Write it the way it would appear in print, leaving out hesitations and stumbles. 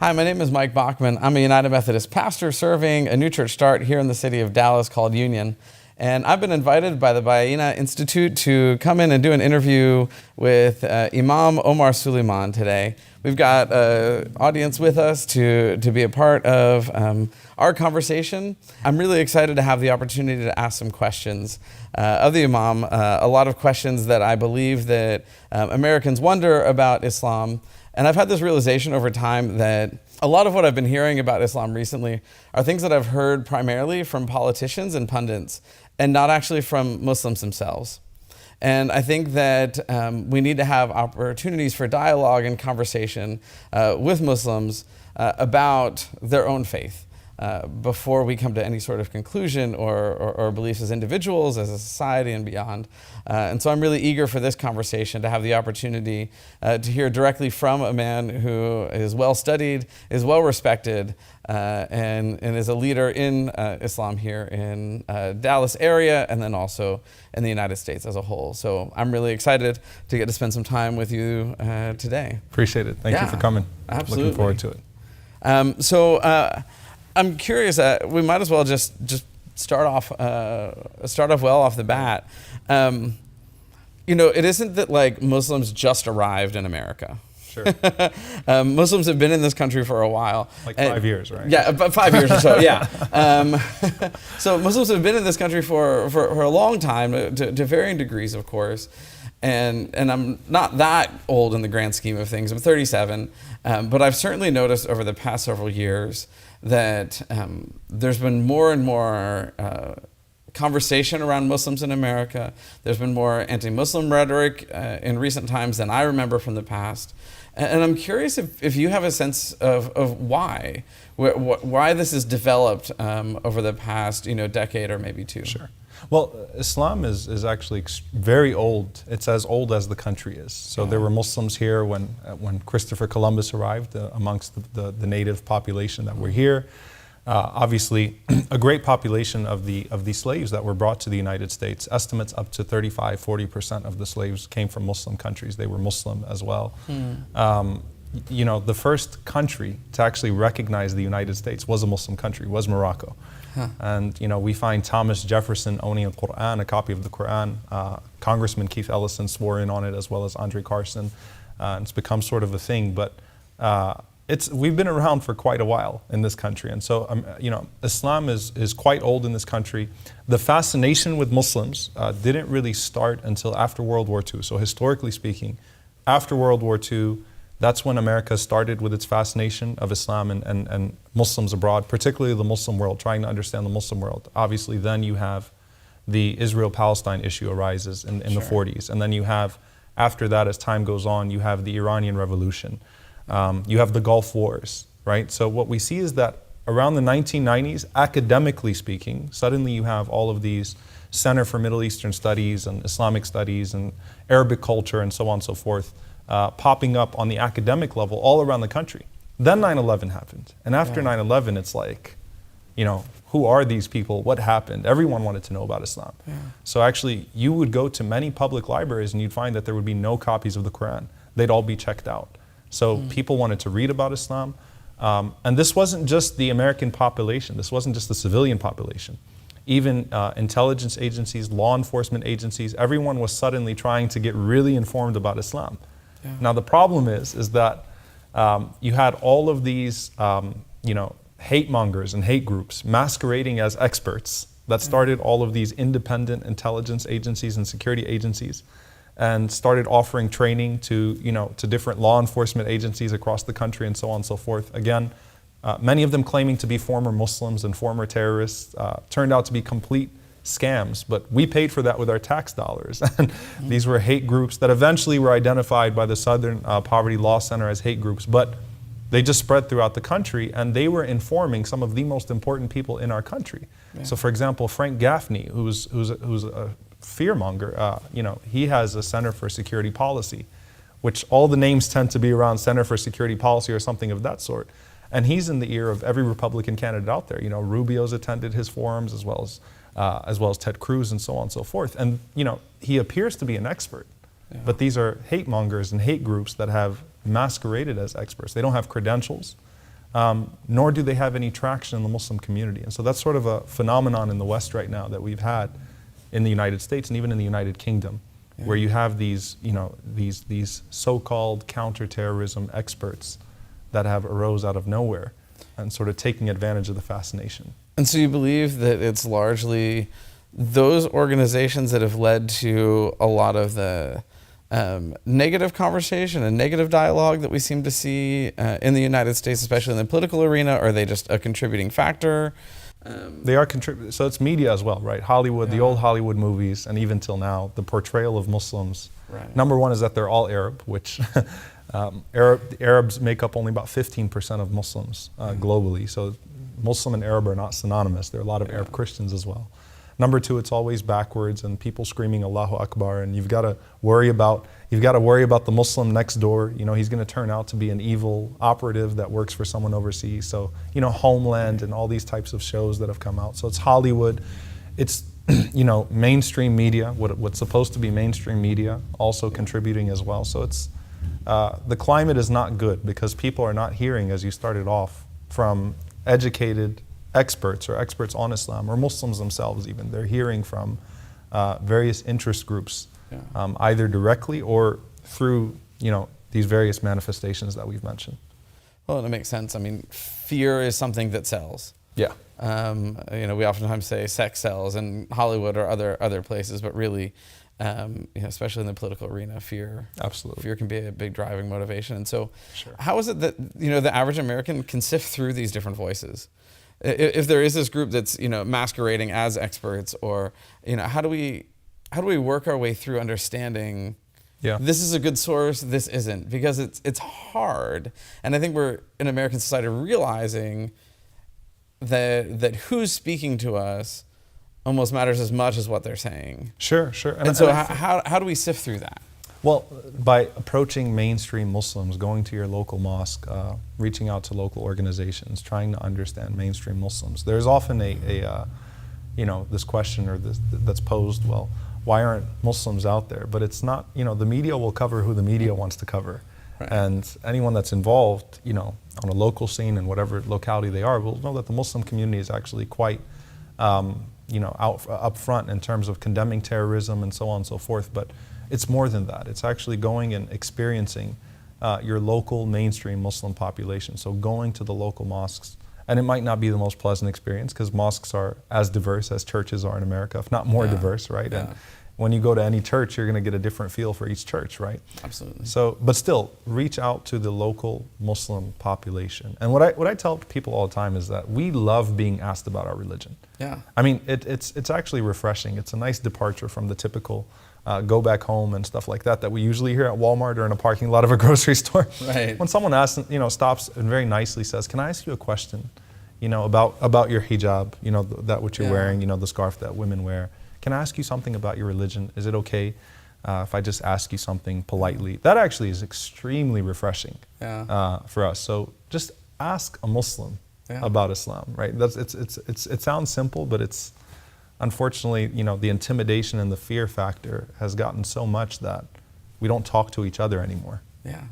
Hi, my name is Mike Bachman. I'm a United Methodist pastor serving a new church start here in the city of Dallas called Union. And I've been invited by the Bayyina Institute to come in and do an interview with Imam Omar Suleiman today. We've got an audience with us to be a part of our conversation. I'm really excited to have the opportunity to ask some questions of the Imam, a lot of questions that I believe that Americans wonder about Islam. And I've had this realization over time that a lot of what I've been hearing about Islam recently are things that I've heard primarily from politicians and pundits, and not actually from Muslims themselves. And I think that we need to have opportunities for dialogue and conversation with Muslims about their own faith before we come to any sort of conclusion or beliefs as individuals, as a society, and beyond. And so I'm really eager for this conversation to have the opportunity to hear directly from a man who is well studied, is well respected, and is a leader in Islam here in Dallas area, and then also in the United States as a whole. So I'm really excited to get to spend some time with you today. Appreciate it. Thank you for coming. Absolutely. Looking forward to it. I'm curious. We might as well just start off well off the bat. It isn't that like Muslims just arrived in America. Sure. Muslims have been in this country for a while. Like 5 years, right? Yeah, about 5 years or so. Yeah. So Muslims have been in this country for a long time, to varying degrees, of course. And I'm not that old in the grand scheme of things. I'm 37, but I've certainly noticed over the past several years that there's been more and more conversation around Muslims in America. There's been more anti-Muslim rhetoric in recent times than I remember from the past. And I'm curious if you have a sense of why this has developed over the past decade or maybe two. Sure. Well, Islam is actually very old. It's as old as the country is. So there were Muslims here when Christopher Columbus arrived amongst the native population that were here. Obviously, a great population of the slaves that were brought to the United States. Estimates up to 35-40% of the slaves came from Muslim countries. They were Muslim as well. The first country to actually recognize the United States was a Muslim country, was Morocco. And we find Thomas Jefferson owning a Quran, a copy of the Quran. Congressman Keith Ellison swore in on it, as well as Andre Carson. It's become sort of a thing, but we've been around for quite a while in this country. And so Islam is quite old in this country. The fascination with Muslims didn't really start until after World War II. So historically speaking, after World War II, that's when America started with its fascination of Islam and Muslims abroad, particularly the Muslim world, trying to understand the Muslim world. Obviously, then you have the Israel-Palestine issue arises in the 40s. And then you have, after that, as time goes on, you have the Iranian Revolution. You have the Gulf Wars, right? So what we see is that around the 1990s, academically speaking, suddenly you have all of these Center for Middle Eastern Studies and Islamic Studies and Arabic culture and so on and so forth, popping up on the academic level all around the country. Then 9/11 happened. And after 9/11, it's like, who are these people? What happened? Everyone wanted to know about Islam. Yeah. So actually, you would go to many public libraries and you'd find that there would be no copies of the Quran. They'd all be checked out. So people wanted to read about Islam. And this wasn't just the American population. This wasn't just the civilian population. Even intelligence agencies, law enforcement agencies, everyone was suddenly trying to get really informed about Islam. Yeah. Now the problem is that you had all of these hate mongers and hate groups masquerading as experts that started all of these independent intelligence agencies and security agencies, and started offering training to different law enforcement agencies across the country and so on and so forth. Again, many of them claiming to be former Muslims and former terrorists, turned out to be complete scams, but we paid for that with our tax dollars. And these were hate groups that eventually were identified by the Southern Poverty Law Center as hate groups, but they just spread throughout the country, and they were informing some of the most important people in our country. Yeah. So for example, Frank Gaffney, who's a fearmonger, he has a Center for Security Policy, which all the names tend to be around Center for Security Policy or something of that sort. And he's in the ear of every Republican candidate out there. Rubio's attended his forums, as well as Ted Cruz and so on and so forth. And he appears to be an expert, but these are hate mongers and hate groups that have masqueraded as experts. They don't have credentials. nor do they have any traction in the Muslim community. And so that's sort of a phenomenon in the West right now that we've had in the United States and even in the United Kingdom, where you have these, these so-called counterterrorism experts that have arose out of nowhere and sort of taking advantage of the fascination. And so you believe that it's largely those organizations that have led to a lot of the negative conversation and negative dialogue that we seem to see in the United States, especially in the political arena? Or are they just a contributing factor? They are contributing. So it's media as well, right? Hollywood, the old Hollywood movies, and even till now, the portrayal of Muslims. Right. Number one is that they're all Arab, which Arabs make up only about 15% of Muslims globally. So Muslim and Arab are not synonymous. There are a lot of Arab Christians as well. Number two, it's always backwards and people screaming Allahu Akbar, and you've got to worry about the Muslim next door. He's going to turn out to be an evil operative that works for someone overseas. So, Homeland and all these types of shows that have come out. So it's Hollywood, it's mainstream media, what's supposed to be mainstream media, also contributing as well. So it's the climate is not good because people are not hearing, as you started off, from educated experts or experts on Islam or Muslims themselves even. They're hearing from various interest groups, either directly or through these various manifestations that we've mentioned. Well, it makes sense. I mean, fear is something that sells. Yeah. We oftentimes say sex sells in Hollywood or other places, but really, especially in the political arena, fear can be a big driving motivation. And so, how is it that the average American can sift through these different voices? If there is this group that's masquerading as experts, or how do we work our way through understanding this is a good source, this isn't, because it's hard. And I think we're in American society realizing that who's speaking to us almost matters as much as what they're saying. Sure. And so how do we sift through that? Well, by approaching mainstream Muslims, going to your local mosque, reaching out to local organizations, trying to understand mainstream Muslims. There's often this question that's posed, well, why aren't Muslims out there? But it's not, the media will cover who the media wants to cover. Right. And anyone that's involved, on a local scene in whatever locality they are, will know that the Muslim community is actually quite, out up front in terms of condemning terrorism and so on and so forth. But it's more than that. It's actually going and experiencing your local mainstream Muslim population. So going to the local mosques, and it might not be the most pleasant experience because mosques are as diverse as churches are in America, if not more diverse, right? Yeah. And when you go to any church, you're going to get a different feel for each church, right? Absolutely. So, but still, reach out to the local Muslim population. And what I tell people all the time is that we love being asked about our religion. Yeah. I mean, it's actually refreshing. It's a nice departure from the typical go back home and stuff like that we usually hear at Walmart or in a parking lot of a grocery store. Right. When someone asks, stops and very nicely says, "Can I ask you a question, about your hijab, that what you're wearing, the scarf that women wear. Can I ask you something about your religion? Is it okay if I just ask you something politely?" That actually is extremely refreshing for us. So just ask a Muslim about Islam, right? It sounds simple, but it's unfortunately, the intimidation and the fear factor has gotten so much that we don't talk to each other anymore. Yeah.